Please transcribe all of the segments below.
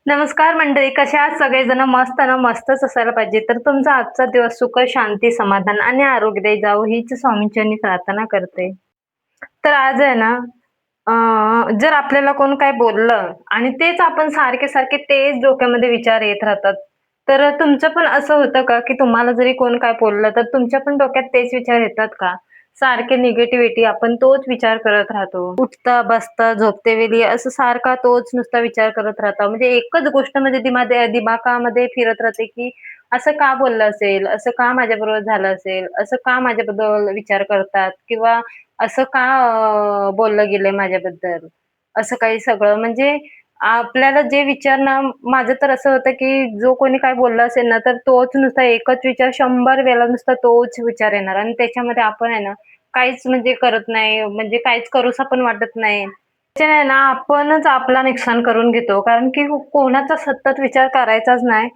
नमस्कार मंडळी, कशा आहात सगळेजण? मस्त ना, मस्तच असायला पाहिजे. तर तुमचा आजचा दिवस सुख, शांती, समाधान आणि आरोग्यदायी जावो हीच स्वामींचरणी प्रार्थना करते. तर आज आहे ना, जर आपल्याला कोण काही बोललं आणि तेच आपण सारखे-सारखे तेच डोक्यामध्ये विचार येत राहतात. तर तुमचं पण असं होतं का, की तुम्हाला जरी कोण काय बोललं, तर तुमच्या पण डोक्यात तेच विचार येतात का? सारखे निगेटिव्हिटी आपण तोच विचार करत राहतो. उठता, बसता, झोपतेवेळी असं सारखा तोच नुसता विचार करत राहता. म्हणजे एकच गोष्ट म्हणजे दिमागामध्ये फिरत राहते, की असं का बोललं असेल? असं का माझ्याबरोबर झालं असेल? असं का माझ्याबद्दल विचार करतात? किंवा असं का बोललं गेलंय माझ्याबद्दल? असं काही सगळं म्हणजे आपल्याला जे विचार ना माझं तर असं होतं, की जो कोणी काय बोलला असेल ना, तर तोच नुसता एकच विचार 100 वेळा नुसता तोच विचार येणार आणि त्याच्यामध्ये आपण आहे ना, काहीच म्हणजे करत नाही, म्हणजे काहीच करूसा पण वाटत नाही. त्याच्याने आहे ना आपणच आपला नुकसान करून घेतो. कारण की कोणाचा सतत विचार करायचाच नाही.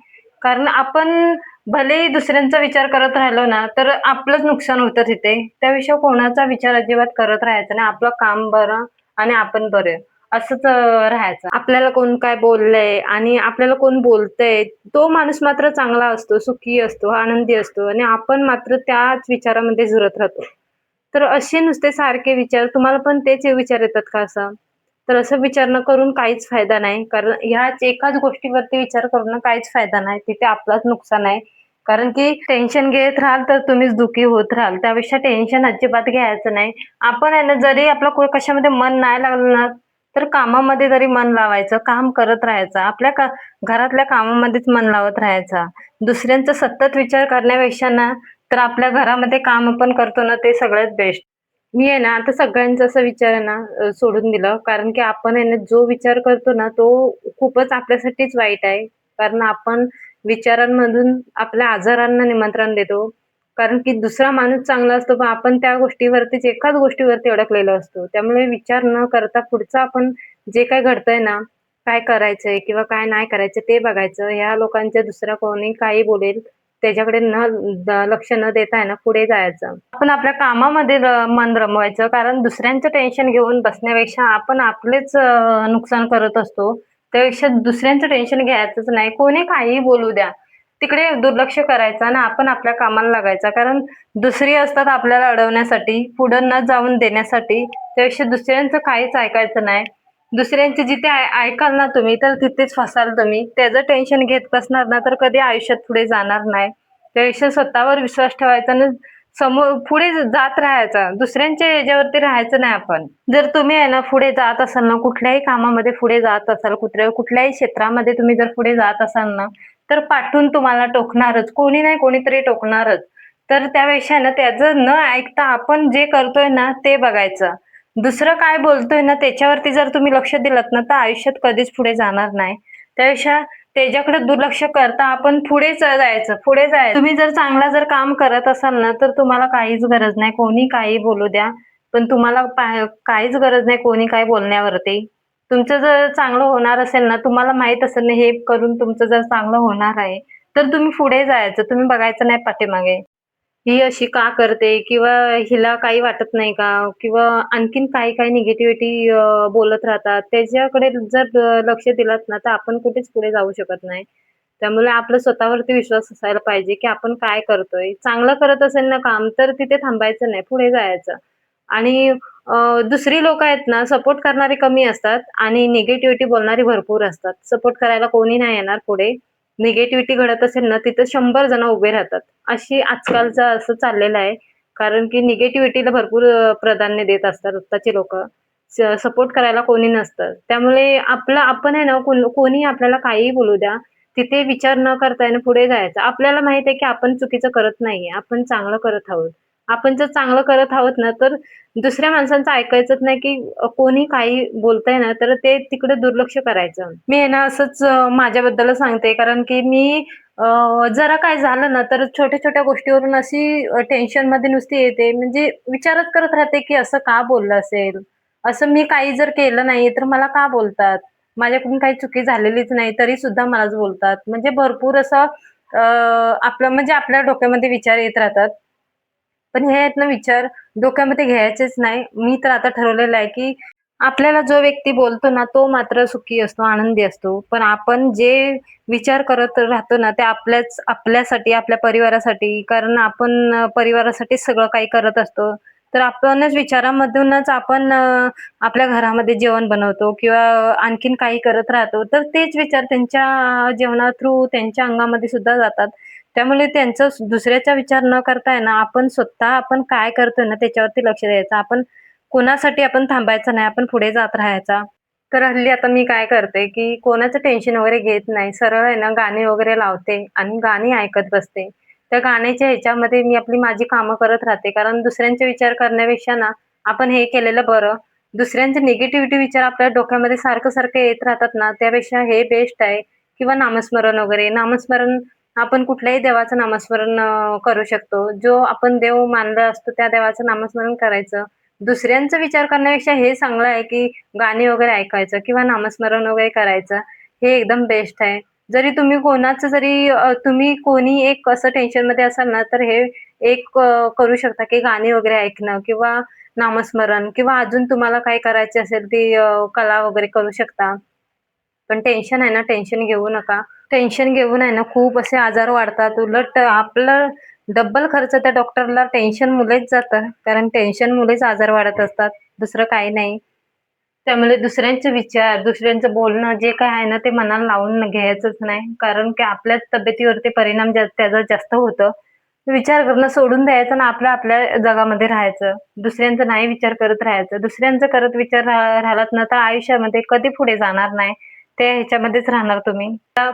कारण आपण भलेही दुसऱ्यांचा विचार करत राहिलो ना, तर आपलंच नुकसान होतं तिथे. त्यापेक्षा कोणाचा विचार अजिबात करत राहायचा नाही. आपलं काम बरं आणि आपण बरे असंच राहायचं. आपल्याला कोण काय बोललंय आणि आपल्याला कोण बोलतंय, तो माणूस मात्र चांगला असतो, सुखी असतो, आनंदी असतो आणि आपण मात्र त्याच विचारामध्ये झुरत राहतो. तर असे नुसते सारखे विचार तुम्हाला पण तेच विचार येतात का असं? तर असं विचार न करून काहीच फायदा नाही. कारण ह्याच एकाच गोष्टीवरती विचार करून ना काहीच फायदा नाही. तिथे आपलाच नुकसान आहे. कारण की टेन्शन घेत राहाल तर तुम्हीच दुःखी होत राहाल. त्यापेक्षा टेन्शन अजिबात घ्यायचं नाही. आपण आहे ना जरी आपलं कशामध्ये मन नाही लागलं ना, तर कामामध्ये जरी मन लावायचं, काम करत राहायचं. आपल्या घरातल्या कामामध्येच मन लावत राहायचा. दुसऱ्यांचा सतत विचार करण्यापेक्षा ना, तर आपल्या घरामध्ये काम आपण करतो ना, ते सगळ्यात बेस्ट. मी आहे ना, आता सगळ्यांचा असा विचार आहे ना, सोडून दिलं. कारण की आपण आहे ना, जो विचार करतो ना, तो खूपच आपल्यासाठीच वाईट आहे. कारण आपण विचारांमधून आपल्या आजारांना निमंत्रण देतो. कारण की दुसरा माणूस चांगला असतो, पण आपण त्या गोष्टीवरतीच एकाच गोष्टीवरती अडकलेलो असतो. त्यामुळे विचार न करता पुढचं आपण जे काही घडतंय ना, काय करायचंय किंवा काय नाही करायचं ते बघायचं. ह्या लोकांच्या दुसरा कोणी काही बोलेल त्याच्याकडे लक्ष न देता आहे ना, पुढे जायचं. आपण आपल्या कामामध्ये मन रमवायचं. कारण दुसऱ्यांचं टेन्शन घेऊन बसण्यापेक्षा आपण आपलेच नुकसान करत असतो. त्यापेक्षा दुसऱ्यांचं टेन्शन घ्यायचंच नाही. कोणी काहीही बोलू द्या. तिकडे दुर्लक्ष करायचं आणि आपण आपल्या कामाला लागायचं. कारण दुसरी असतात आपल्याला अडवण्यासाठी, पुढं न जाऊन देण्यासाठी. त्यापेक्षा दुसऱ्यांचं काहीच ऐकायचं नाही. दुसऱ्यांचे जिथे ऐकाल ना तुम्ही, तर तिथेच फसाल तुम्ही. त्याचं टेन्शन घेत बसणार ना, तर कधी आयुष्यात पुढे जाणार नाही. त्यापेक्षा स्वतःवर विश्वास ठेवायचा आणि समोर पुढे जात राहायचं. दुसऱ्यांच्या ह्याच्यावरती राहायचं नाही आपण. जर तुम्ही आहे ना पुढे जात असाल ना, कुठल्याही कामामध्ये पुढे जात असाल, कुठल्याही क्षेत्रामध्ये तुम्ही जर पुढे जात असाल ना, तर पाठून तुम्हाला टोकणारच. कोणी नाही कोणीतरी टोकणारच. तर त्यापेक्षा आहे ना त्याचं न ऐकता आपण जे करतोय ना ते बघायचं. दुसरं काय बोलतोय ना त्याच्यावरती जर तुम्ही लक्ष दिलत ना, तर आयुष्यात कधीच पुढे जाणार नाही. त्यापेक्षा त्याच्याकडे दुर्लक्ष करता आपण पुढेच जायचं, पुढे जायचं. तुम्ही जर चांगला जर काम करत असाल ना, तर तुम्हाला काहीच गरज नाही. कोणी काहीही बोलू द्या. पण तुम्हाला काहीच गरज नाही कोणी काय बोलण्यावरती. तुमचं जर चांगलं होणार असेल ना, तुम्हाला माहीत असेल ना, हे करून तुमचं जर चांगलं होणार आहे, तर तुम्ही पुढे जायचं. तुम्ही बघायचं नाही पाठीमागे. ही अशी का करते? किंवा हिला काही वाटत नाही का? किंवा आणखीन काही-काही निगेटिव्हिटी बोलत राहतात. त्याच्याकडे जर लक्ष दिलत ना, तर आपण कुठेच पुढे जाऊ शकत नाही. त्यामुळे आपला स्वतःवरती विश्वास असायला पाहिजे, की आपण काय करतोय? चांगलं करत असेल ना काम, तर तिथे थांबायचं नाही, पुढे जायचं. आणि दुसरी लोकं आहेत ना, सपोर्ट करणारी कमी असतात आणि निगेटिव्हिटी बोलणारी भरपूर असतात. सपोर्ट करायला कोणी नाही येणार पुढे. निगेटिव्हिटी घडत असेल ना, तिथं 100 जण उभे राहतात. अशी आजकालचं असं चाललेलं आहे. कारण की निगेटिव्हिटीला भरपूर प्राधान्य देत असतात आत्ताची लोकं. सपोर्ट करायला कोणी नसतं. त्यामुळे आपण आहे ना, कोणी आपल्याला काहीही बोलू द्या, तिथे विचार न करता आहे ना, पुढे जायचं. आपल्याला माहित आहे की आपण चुकीचं करत नाहीये. आपण चांगलं करत आहोत. आपण जर चांगलं करत आहोत ना, तर दुसऱ्या माणसांचं ऐकायचंच नाही की कोणी काही बोलतंय ना, तर ते तिकडे दुर्लक्ष करायचं. मी आहे ना, असंच माझ्याबद्दलच सांगते. कारण की मी जरा काय झालं ना, तर छोट्या-छोट्या गोष्टीवरून अशी टेन्शनमध्ये नुसती येते. म्हणजे विचारच करत राहते, की असं का बोललं असेल? असं मी काही जर केलं नाही, तर मला का बोलतात? माझ्याकडून काही चुकी झालेलीच नाही, तरी सुद्धा मलाच बोलतात. म्हणजे भरपूर असं आपलं म्हणजे आपल्या डोक्यामध्ये विचार येत राहतात. पण हे आहेत ना विचार डोक्यामध्ये घ्यायचेच नाही. मी तर आता ठरवलेलं आहे, की आपल्याला जो व्यक्ती बोलतो ना, तो मात्र सुखी असतो, आनंदी असतो. पण आपण जे विचार करत राहतो ना, ते आपल्यासाठी, आपल्या परिवारासाठी कारण आपण परिवारासाठीच सगळं काही करत असतो. तर आपणच विचारामधूनच आपण आपल्या घरामध्ये जेवण बनवतो किंवा आणखीन काही करत राहतो. तर तेच विचार त्यांच्या जेवणा थ्रू त्यांच्या अंगामध्ये सुद्धा जातात. त्यामुळे त्यांचं दुसऱ्याचा विचार न करता आहे ना, आपण स्वतः आपण काय करतोय ना, त्याच्यावरती लक्ष द्यायचं. आपण कोणासाठी आपण थांबायचं नाही, आपण पुढे जात राहायचा. तर हल्ली आता मी काय करते, की कोणाचं टेन्शन वगैरे घेत नाही. सरळ आहे ना गाणी वगैरे लावते आणि गाणी ऐकत बसते. त्या गाण्याच्या ह्याच्यामध्ये मी आपली माझी कामं करत राहते. कारण दुसऱ्यांचे विचार करण्यापेक्षा ना, आपण हे केलेलं बरं. दुसऱ्यांचे निगेटिव्हिटी विचार आपल्या डोक्यामध्ये सारखं-सारखं येत राहतात ना, त्यापेक्षा हे बेस्ट आहे किंवा नामस्मरण वगैरे. नामस्मरण आपण कुठल्याही देवाचं नामस्मरण करू शकतो. जो आपण देव मानला असतो, त्या देवाचं नामस्मरण करायचं. दुसऱ्यांचा विचार करण्यापेक्षा हे चांगलं आहे, की गाणी वगैरे ऐकायचं किंवा नामस्मरण वगैरे करायचं. हे एकदम बेस्ट आहे. जरी तुम्ही कोणाचं जरी तुम्ही कोणी एक असं टेन्शनमध्ये असाल ना, तर हे एक करू शकता, की गाणी वगैरे ऐकणं किंवा नामस्मरण किंवा अजून तुम्हाला काय करायची असेल ती कला वगैरे करू शकता. पण टेन्शन आहे ना, टेन्शन घेऊ नका. टेन्शन घेऊन आहे ना, खूप असे आजार वाढतात. उलट आपलं डबल खर्च त्या डॉक्टरला टेन्शनमुळेच जातं. कारण टेन्शनमुळेच आजार वाढत असतात. दुसरं काही नाही. त्यामुळे दुसऱ्यांचे विचार, दुसऱ्यांचं बोलणं जे काही आहे ना, ते मनाला लावून घ्यायचंच नाही. कारण की आपल्याच तब्येतीवरती परिणाम त्याचा जास्त होतं. विचार करणं सोडून द्यायचं आणि आपल्या आपल्या जगामध्ये राहायचं. दुसऱ्यांचा नाही विचार करत राहायचं. दुसऱ्यांचा करत विचार राहिलात ना, तर आयुष्यामध्ये कधी पुढे जाणार नाही. ते ह्याच्यामध्येच राहणार तुम्ही.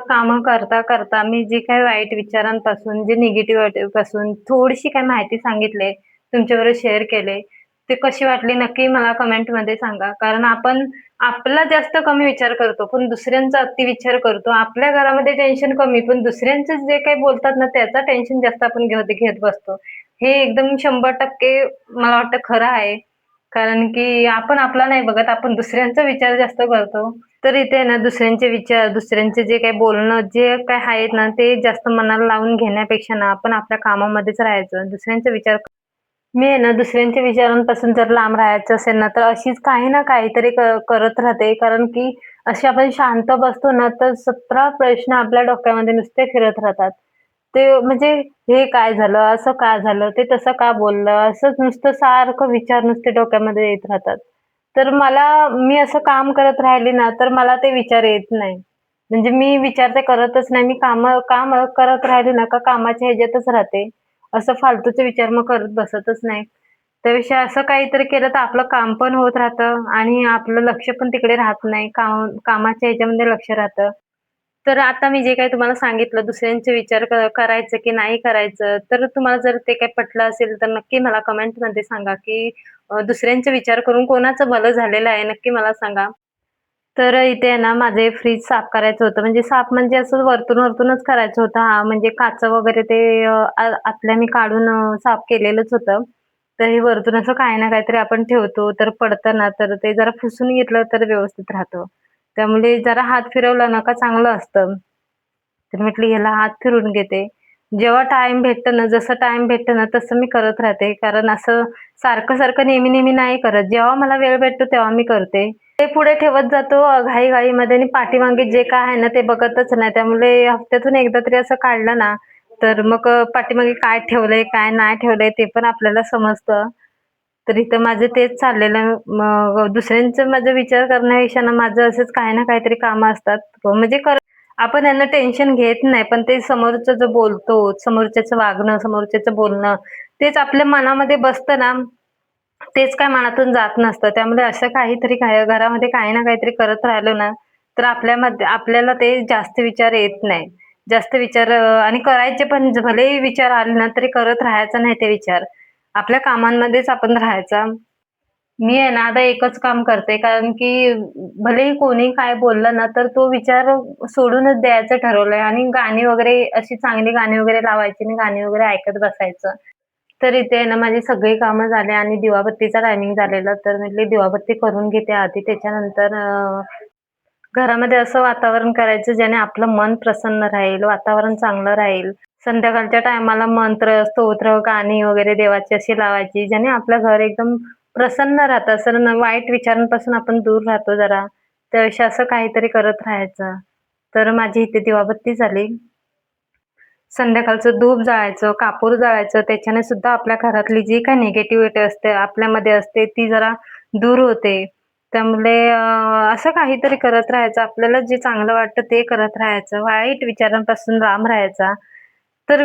कामं करता-करता मी जे काही वाईट विचारांपासून, जे निगेटिव्ह पासून थोडीशी काही माहिती सांगितली, तुमच्याबरोबर शेअर केले. ते कशी वाटली नक्की मला कमेंटमध्ये सांगा. कारण आपण आपला जास्त कमी विचार करतो, पण दुसऱ्यांचा अति विचार करतो. आपल्या घरामध्ये टेन्शन कमी, पण दुसऱ्यांचं जे काही बोलतात ना, त्याचं टेन्शन जास्त आपण घेत घेत बसतो. हे एकदम 100% मला वाटतं खरं आहे. कारण की आपण आपला नाही बघत, आपण दुसऱ्यांचा विचार जास्त करतो. तर इथे आहे ना दुसऱ्यांचे विचार, दुसऱ्यांचे जे काही बोलणं, जे काही आहेत ना, ते जास्त मनाला लावून घेण्यापेक्षा ना, आपण आपल्या कामामध्येच राहायचं. दुसऱ्यांचा विचार मी आहे ना दुसऱ्यांच्या विचारांपासून जर लांब राहायचं असेल ना, तर अशीच काही ना काहीतरी करत राहते. कारण की अशी आपण शांत बसतो ना, तर 17 प्रश्न आपल्या डोक्यामध्ये नुसते फिरत राहतात. ते म्हणजे हे काय झालं? असं का झालं? ते तसं का बोललं? असंच नुसतं सारखं विचार नुसते डोक्यामध्ये येत राहतात. तर मी असं काम करत राहिली ना, तर मला ते विचार येत नाही. म्हणजे मी विचार ते करतच नाही. मी काम करत राहिली ना, का कामाच्या ह्याच्यातच राहते. असं फालतूचे विचार मग करत बसतच नाही. त्यापेक्षा असं काहीतरी केलं तर आपलं काम पण होत राहतं आणि आपलं लक्ष पण तिकडे राहत नाही. कामाच्या ह्याच्यामध्ये लक्ष राहतं. तर आता मी जे काही तुम्हाला सांगितलं दुसऱ्यांचे विचार करायचं की नाही करायचं, तर तुम्हाला जर ते काही पटलं असेल तर नक्की मला कमेंटमध्ये सांगा, की दुसऱ्यांचे विचार करून कोणाचं भलं झालेलं आहे नक्की मला सांगा. तर इथे आहे ना माझे फ्रीज साफ करायचं होतं. म्हणजे साफ म्हणजे असं वरतून-वरतूनच करायचं होतं. हां, म्हणजे काचं वगैरे ते आतल्या मी काढून साफ केलेलंच होतं. तर हे वरतून असं काही ना काहीतरी आपण ठेवतो, तर पडतं ना, तर ते जरा पुसून घेतलं तर व्यवस्थित राहतं. त्यामुळे जरा हात फिरवला ना का चांगलं असतं. तर म्हटलं ह्याला हात फिरवून घेते. जेव्हा टाईम भेटतं ना, जसं टाईम भेटतं ना, तसं मी करत राहते. कारण असं सारखं-सारखं नेहमी-नेहमी नाही करत. जेव्हा मला वेळ भेटतो तेव्हा मी करते. ते पुढे ठेवत जातो घाई-घाईमध्ये आणि पाठीमागे जे काय आहे ना, ते बघतच नाही. त्यामुळे हफ्त्यातून एकदा तरी असं काढलं ना, तर मग पाठीमागे काय ठेवलंय, काय नाही ठेवलंय ते पण आपल्याला समजतं. तर इथं माझं तेच चाललेलं. मग दुसऱ्यांचा माझा विचार करण्यापेक्षा ना, माझं असंच काही ना काहीतरी कामं असतात. म्हणजे आपण यांना टेन्शन घेत नाही, पण ते समोरचं जो बोलतो, समोरच्याचं वागणं, समोरच्याचं बोलणं, तेच आपल्या मनामध्ये बसतं ना, तेच काय मनातून जात नसतं. त्यामुळे असं काहीतरी काय घरामध्ये काही ना काहीतरी करत राहिलो ना, तर आपल्यामध्ये आपल्याला ते जास्त विचार येत नाही. जास्त विचार आणि करायचे पण भलेही विचार आले ना, तरी करत राहायचा नाही ते विचार. आपल्या कामांमध्येच आपण राहायचा. मी आहे ना आता एकच काम करते कारण की भलेही कोणी काय बोललं ना, तर तो विचार सोडूनच द्यायचं ठरवलंय आणि गाणी वगैरे अशी चांगली गाणी वगैरे लावायची आणि गाणी वगैरे ऐकत बसायचं. तर इथे आहे ना माझी सगळी कामं झाली आणि दिवाबत्तीचा टायमिंग झालेला, तर म्हटली दिवाबत्ती करून घेते आधी. त्याच्यानंतर घरामध्ये असं वातावरण करायचं ज्याने आपलं मन प्रसन्न राहील, वातावरण चांगलं राहील. संध्याकाळच्या टायमाला मंत्र, स्तोत्र, गाणी वगैरे देवाची अशी लावायची, ज्याने आपलं घर एकदम प्रसन्न राहतं सर वाईट विचारांपासून आपण दूर राहतो जरा. त्यापेक्षा असं काहीतरी करत राहायचं. तर माझी इथे दिवाबत्ती झाली. संध्याकाळचं धूप जाळायचं, कापूर जाळायचं. त्याच्याने सुद्धा आपल्या घरातली जी काही निगेटिव्हिटी असते, आपल्यामध्ये असते ती जरा दूर होते. त्यामुळे असं काहीतरी करत राहायचं. आपल्याला जे चांगलं वाटतं ते करत राहायचं. वाईट विचारांपासून लांब राहायचा. तर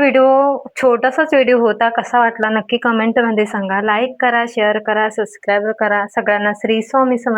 छोटासाच व्हिडिओ होता. कसा वाटला नक्की कमेंटमध्ये सांगा. लाईक करा, शेअर करा, सबस्क्राईब करा. सगळ्यांना श्री स्वामी समर्थ.